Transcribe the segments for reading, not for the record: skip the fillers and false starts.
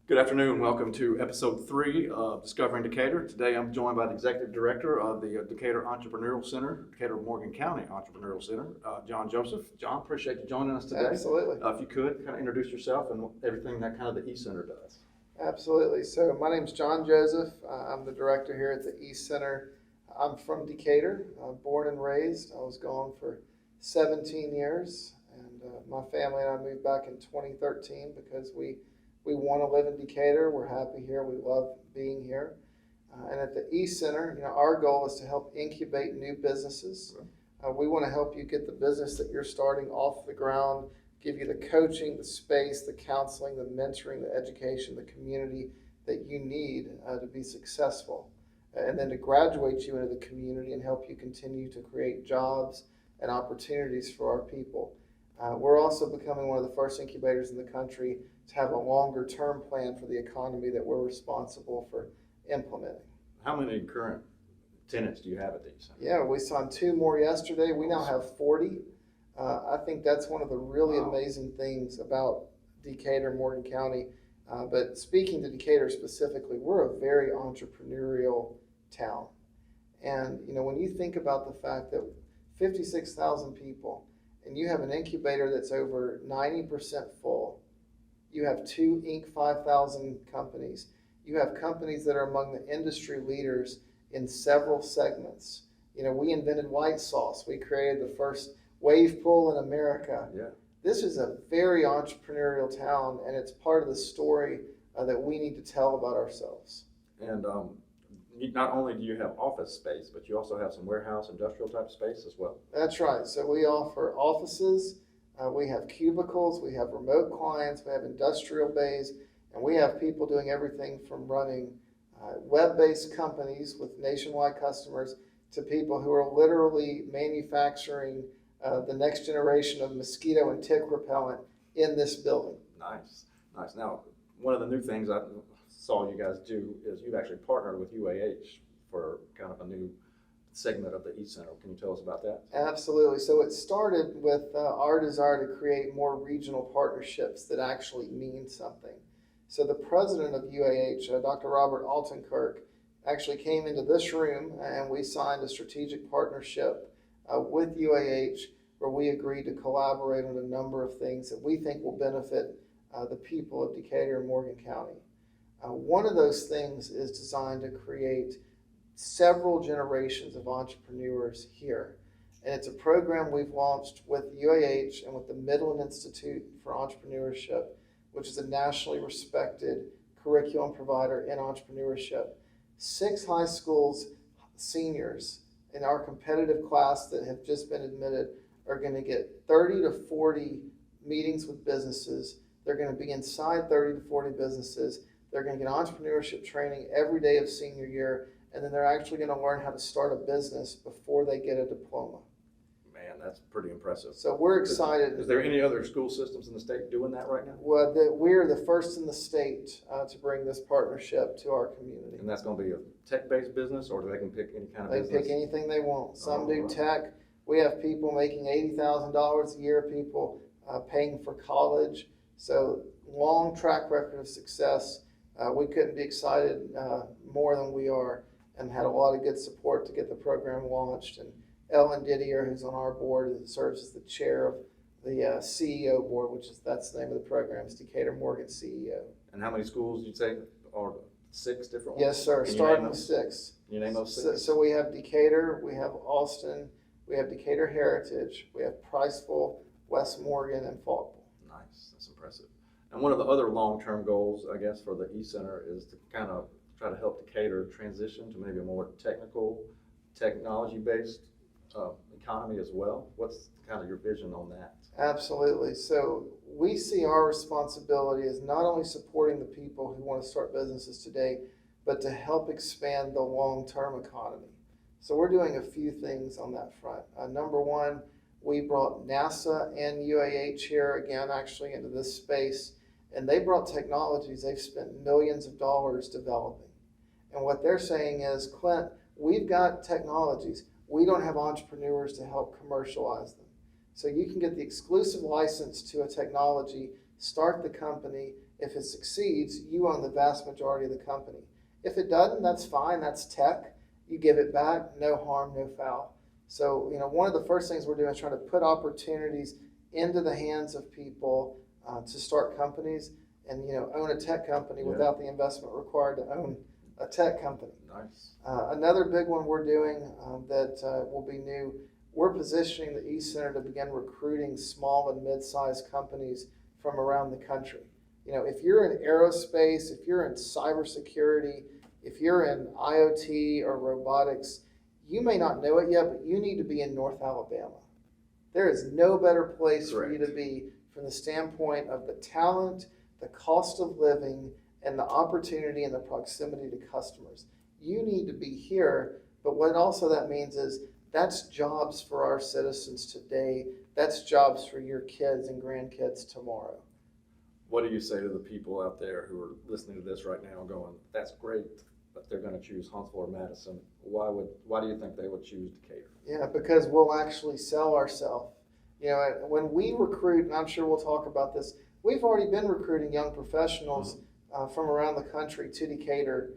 Good afternoon. Welcome to episode 3 of Discovering Decatur. Today I'm joined by the Executive Director of the Decatur Entrepreneurial Center, Decatur-Morgan County Entrepreneurial Center, John Joseph. John, appreciate you joining us today. Absolutely. If you could, kind of introduce yourself and everything that kind of the E-Center does. Absolutely. So my name is John Joseph. I'm the director here at the E-Center. I'm from Decatur, born and raised. I was gone for 17 years, and my family and I moved back in 2013 because we want to live in Decatur. We're happy here. We love being here. And at the E-Center, our goal is to help incubate new businesses. We want to help you get the business that you're starting off the ground, give you the coaching, the space, the counseling, the mentoring, the education, the community that you need to be successful. And then to graduate you into the community and help you continue to create jobs and opportunities for our people. We're also becoming one of the first incubators in the country to have a longer term plan for the economy that we're responsible for implementing. How many current tenants do you have at the E-Center? Yeah, we signed 2 more yesterday. We now have 40. I think that's one of the really amazing things about Decatur, Morgan County. But speaking to Decatur specifically, we're a very entrepreneurial town. And when you think about the fact that 56,000 people, and you have an incubator that's over 90% full, you have 2 Inc. 5000 companies, you have companies that are among the industry leaders in several segments. We invented white sauce. We created the first wave pool in America. Yeah. This is a very entrepreneurial town, and it's part of the story that we need to tell about ourselves. And not only do you have office space, but you also have some warehouse, industrial type space as well. That's right. So we offer offices, we have cubicles, we have remote clients, we have industrial bays, and we have people doing everything from running web-based companies with nationwide customers to people who are literally manufacturing the next generation of mosquito and tick repellent in this building. Nice. Now, one of the new things I saw you guys do is you've actually partnered with UAH for kind of a new segment of the E-Center. Can you tell us about that? Absolutely. So it started with our desire to create more regional partnerships that actually mean something. So the president of UAH, Dr. Robert Altenkirk, actually came into this room and we signed a strategic partnership with UAH where we agreed to collaborate on a number of things that we think will benefit the people of Decatur and Morgan County. One of those things is designed to create several generations of entrepreneurs here. And it's a program we've launched with UAH and with the Midland Institute for Entrepreneurship, which is a nationally respected curriculum provider in entrepreneurship. 6 high schools seniors in our competitive class that have just been admitted are going to get 30 to 40 meetings with businesses. They're going to be inside 30 to 40 businesses. They're going to get entrepreneurship training every day of senior year, and then they're actually going to learn how to start a business before they get a diploma. Man, that's pretty impressive. So we're excited. Is there any other school systems in the state doing that right now? Well, we're the first in the state to bring this partnership to our community. And that's going to be a tech-based business, or they can pick any kind of They business? pick anything they want. Some do right. tech. We have people making $80,000 a year, people paying for college. So long track record of success. We couldn't be excited more than we are, and had a lot of good support to get the program launched. And Ellen Didier, who's on our board, serves as the chair of the CEO board, that's the name of the program, is Decatur-Morgan CEO. And how many schools did you say? Or 6 different ones? Yes, sir. Starting with 6. Can you name those 6? So we have Decatur, we have Austin, we have Decatur Heritage, we have Priceville, West Morgan, and Faulkville. Nice. That's impressive. And one of the other long-term goals, I guess, for the E-Center is to kind of try to help Decatur transition to maybe a more technology-based economy as well. What's kind of your vision on that? Absolutely. So we see our responsibility as not only supporting the people who want to start businesses today, but to help expand the long-term economy. So we're doing a few things on that front. Number one, we brought NASA and UAH here again, actually, into this space, and they brought technologies they've spent millions of dollars developing. And what they're saying is, Clint, we've got technologies. We don't have entrepreneurs to help commercialize them. So you can get the exclusive license to a technology, start the company, If it succeeds, you own the vast majority of the company. If it doesn't, that's fine. That's tech. You give it back, no harm, no foul. So, one of the first things we're doing is trying to put opportunities into the hands of people to start companies and, own a tech company without the investment required to own a tech company. Nice. Another big one we're doing that will be new, we're positioning the East Center to begin recruiting small and mid-sized companies from around the country. If you're in aerospace, if you're in cybersecurity, if you're in IoT or robotics, you may not know it yet, but you need to be in North Alabama. There is no better place for you to be from the standpoint of the talent, the cost of living, and the opportunity and the proximity to customers. You need to be here, but what also that means is that's jobs for our citizens today. That's jobs for your kids and grandkids tomorrow. What do you say to the people out there who are listening to this right now going, that's great, but they're going to choose Huntsville or Madison? Why do you think they would choose Decatur? Yeah, because we'll actually sell ourselves. When we recruit, and I'm sure we'll talk about this, we've already been recruiting young professionals from around the country to Decatur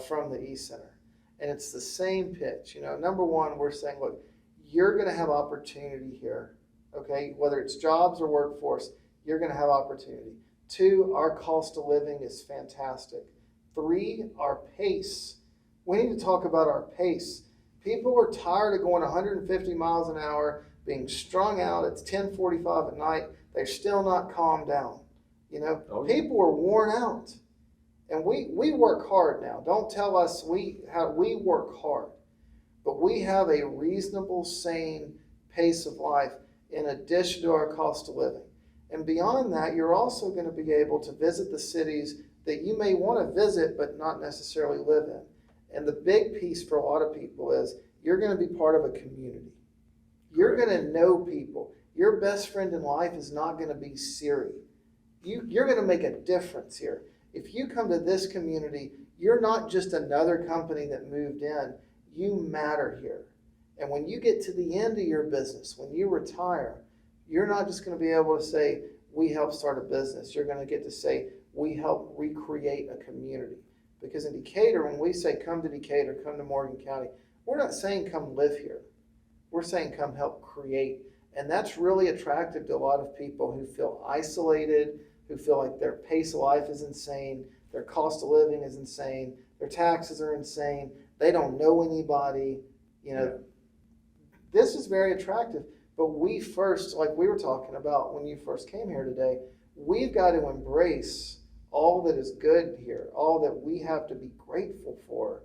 from the East Center. And it's the same pitch. Number one, we're saying, look, you're going to have opportunity here, okay? Whether it's jobs or workforce, you're going to have opportunity. 2, our cost of living is fantastic. 3, our pace. We need to talk about our pace. People are tired of going 150 miles an hour, being strung out. It's 10:45 at night. They're still not calmed down. People are worn out. And we work hard now. Don't tell us we work hard. But we have a reasonable, sane pace of life in addition to our cost of living. And beyond that, you're also going to be able to visit the cities that you may want to visit but not necessarily live in. And the big piece for a lot of people is you're going to be part of a community. You're going to know people. Your best friend in life is not going to be Siri. You're going to make a difference here. If you come to this community, you're not just another company that moved in. You matter here. And when you get to the end of your business, when you retire, you're not just going to be able to say, we helped start a business. You're going to get to say, we helped recreate a community. Because in Decatur, when we say come to Decatur, come to Morgan County, we're not saying come live here. We're saying come help create. And that's really attractive to a lot of people who feel isolated, who feel like their pace of life is insane, their cost of living is insane, their taxes are insane, they don't know anybody. This is very attractive. But we first, like we were talking about when you first came here today, we've got to embrace all that is good here, all that we have to be grateful for.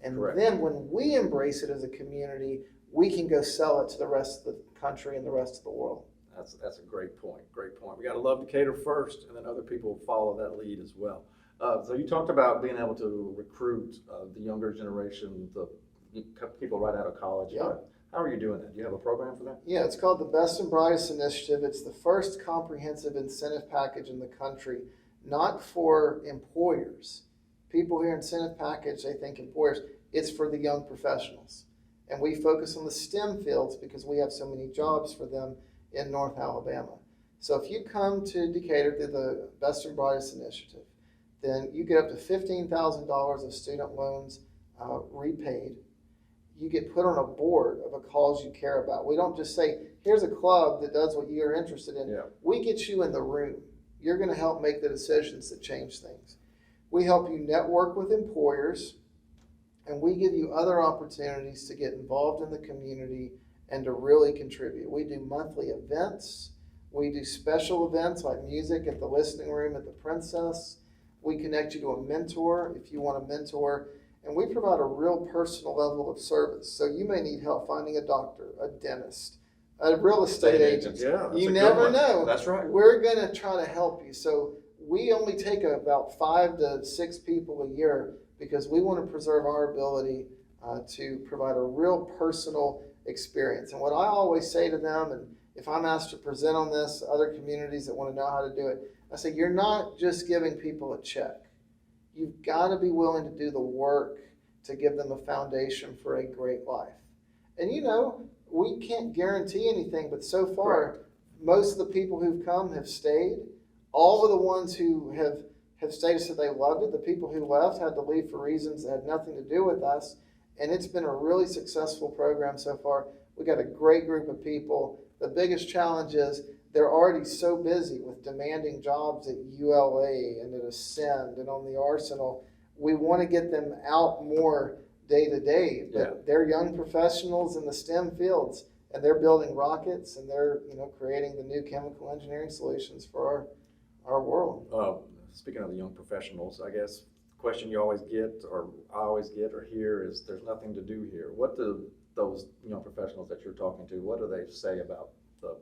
And then when we embrace it as a community, we can go sell it to the rest of the country and the rest of the world. That's a great point. Great point. We got to love Decatur first, and then other people follow that lead as well. So you talked about being able to recruit the younger generation, the people right out of college. Yeah. How are you doing that? Do you have a program for that? Yeah, it's called the Best and Brightest Initiative. It's the first comprehensive incentive package in the country, not for employers. People hear incentive package, they think employers. It's for the young professionals. And we focus on the STEM fields because we have so many jobs for them in North Alabama. So if you come to Decatur through the Best and Brightest Initiative, then you get up to $15,000 of student loans repaid. You get put on a board of a cause you care about. We don't just say, here's a club that does what you're interested in. Yeah. We get you in the room. You're going to help make the decisions that change things. We help you network with employers, and we give you other opportunities to get involved in the community and to really contribute. We do monthly events. We do special events like music at the listening room at the Princess. We connect you to a mentor if you want a mentor. And we provide a real personal level of service. So you may need help finding a doctor, a dentist, a real estate agent. Yeah, you never know. That's right. We're going to try to help you. So we only take about 5 to 6 people a year because we want to preserve our ability to provide a real personal experience. And what I always say to them, and if I'm asked to present on this, other communities that want to know how to do it, I say, you're not just giving people a check. You've got to be willing to do the work to give them a foundation for a great life. And we can't guarantee anything, but so far, most of the people who've come have stayed. All of the ones who have have stated that they loved it. The people who left had to leave for reasons that had nothing to do with us. And it's been a really successful program so far. We got a great group of people. The biggest challenge is they're already so busy with demanding jobs at ULA and at Ascend and on the Arsenal. We want to get them out more day to day, but they're young professionals in the STEM fields, and they're building rockets, and they're creating the new chemical engineering solutions for our world. Speaking of the young professionals, I guess the question you always get, or I always get or hear, is there's nothing to do here. What do those young professionals that you're talking to, what do they say about the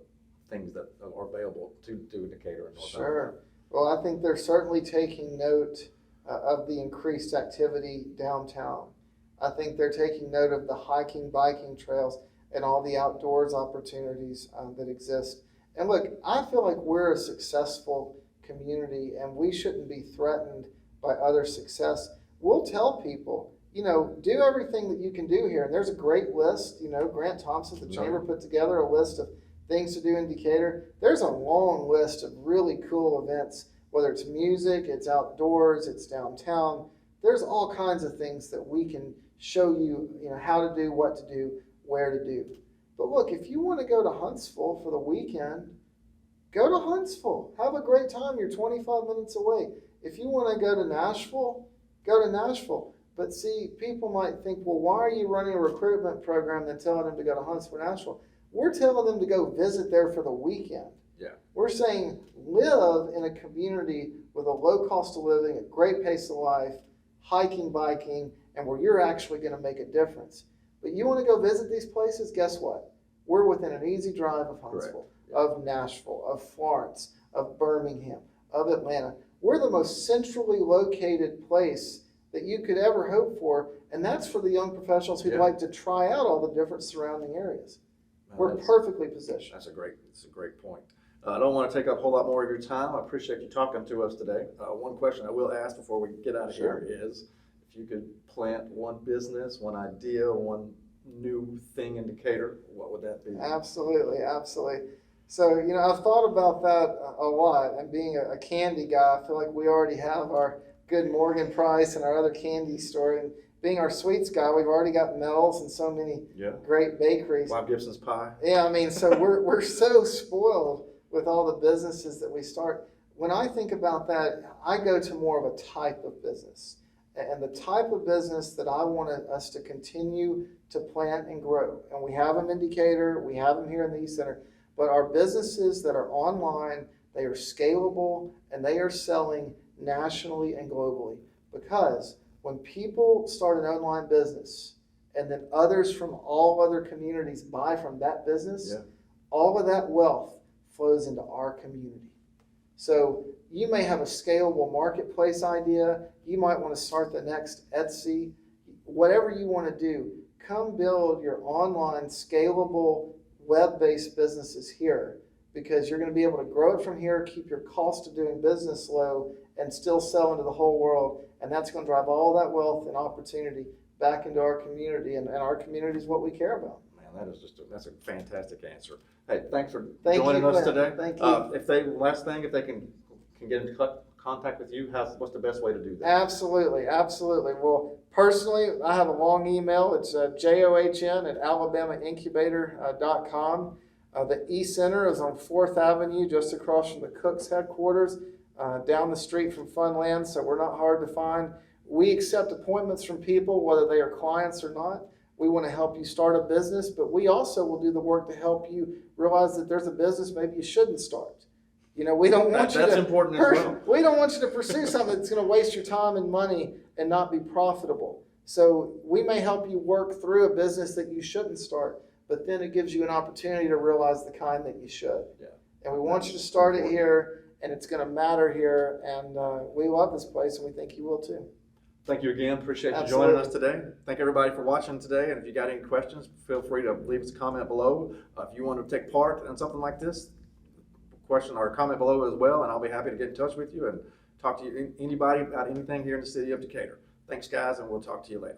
things that are available to do in Decatur and North Sure. Alabama? Well, I think they're certainly taking note of the increased activity downtown. I think they're taking note of the hiking, biking trails, and all the outdoors opportunities that exist. And look, I feel like we're a successful community, and we shouldn't be threatened by other success. We'll tell people, do everything that you can do here. And there's a great list. Grant Thompson, the chamber, put together a list of things to do in Decatur. There's a long list of really cool events, whether it's music, it's outdoors, it's downtown. There's all kinds of things that we can show you, how to do, what to do, where to do. But look, if you want to go to Huntsville for the weekend, go to Huntsville. Have a great time. You're 25 minutes away. If you want to go to Nashville, go to Nashville. But see, people might think, well, why are you running a recruitment program and telling them to go to Huntsville, Nashville? We're telling them to go visit there for the weekend. Yeah. We're saying live in a community with a low cost of living, a great pace of life, hiking, biking, and where you're actually going to make a difference. But you want to go visit these places, guess what? We're within an easy drive of Huntsville, of Nashville, of Florence, of Birmingham, of Atlanta. We're the most centrally located place that you could ever hope for, and that's for the young professionals who'd like to try out all the different surrounding areas. We're perfectly positioned. That's a great point. I don't want to take up a whole lot more of your time. I appreciate you talking to us today. One question I will ask before we get out of here is, if you could plant one business, one idea, one new thing in Decatur, what would that be? Absolutely. So, I've thought about that a lot, and being a candy guy, I feel like we already have our good Morgan Price and our other candy store. And being our sweets guy, we've already got Mel's and so many great bakeries. Bob Gibson's pie. Yeah, so we're so spoiled with all the businesses that we start. When I think about that, I go to more of a type of business. And the type of business that I want us to continue to plant and grow. And we have them in Decatur, we have them here in the East Center, but our businesses that are online, they are scalable, and they are selling nationally and globally. Because when people start an online business and then others from all other communities buy from that business, all of that wealth flows into our community. So you may have a scalable marketplace idea. You might want to start the next Etsy. Whatever you want to do, come build your online scalable web-based businesses here, because you're going to be able to grow it from here, keep your cost of doing business low, and still sell into the whole world. And that's going to drive all that wealth and opportunity back into our community. And our community is what we care about. Man, that's a fantastic answer. Hey, thanks for joining us today. Thank you. If they can get in contact with you, what's the best way to do that? Absolutely. Well, personally, I have a long email. It's john@alabamaincubator.com. The E-Center is on 4th Avenue, just across from the Cook's headquarters, down the street from Funland, so we're not hard to find. We accept appointments from people, whether they are clients or not. We want to help you start a business, but we also will do the work to help you realize that there's a business maybe you shouldn't start. We don't want That's important as well. We don't want you to pursue something that's going to waste your time and money and not be profitable. So we may help you work through a business that you shouldn't start, but then it gives you an opportunity to realize the kind that you should. Yeah. And we want you to start it here, and it's going to matter here. And we love this place, and we think you will too. Thank you again. Appreciate you joining us today. Thank everybody for watching today. And if you got any questions, feel free to leave us a comment below. If you want to take part in something like this, question or comment below as well, and I'll be happy to get in touch with you and talk to you, anybody about anything here in the city of Decatur. Thanks, guys, and we'll talk to you later.